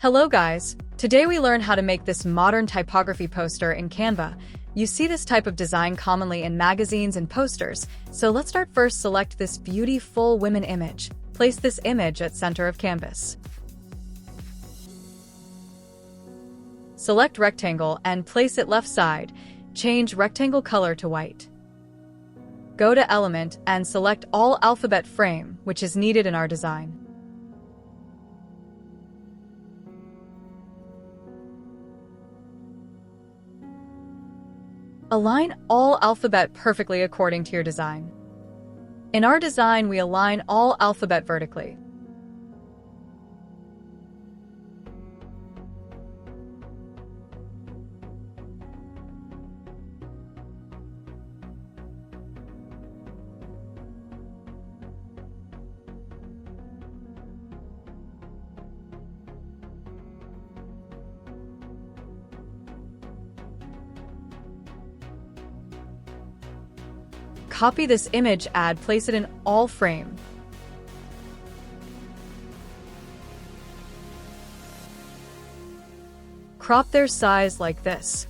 Hello guys! Today we learn how to make this modern typography poster in Canva. You see this type of design commonly in magazines and posters, so let's start first. Select this beautiful women image. Place this image at center of canvas. Select rectangle and place it left side. Change rectangle color to white. Go to element and select all alphabet frame, which is needed in our design. Align all alphabet perfectly according to your design. In our design, we align all alphabet vertically. Copy this image, place it in all frame. Crop their size like this.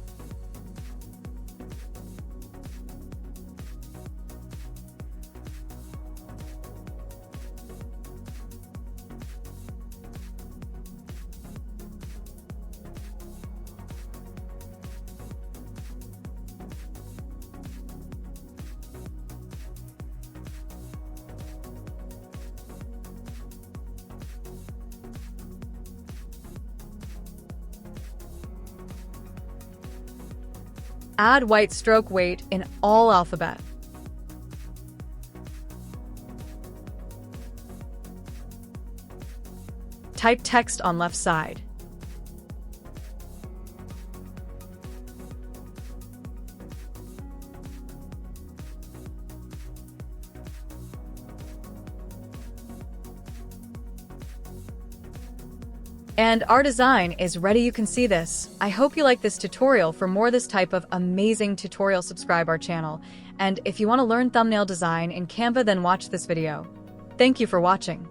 Add white stroke weight in all alphabet. Type text on left side. And our design is ready. You can see this. I hope you like this tutorial. For more this type of amazing tutorial, subscribe our channel. And if you want to learn thumbnail design in Canva, then watch this video. Thank you for watching.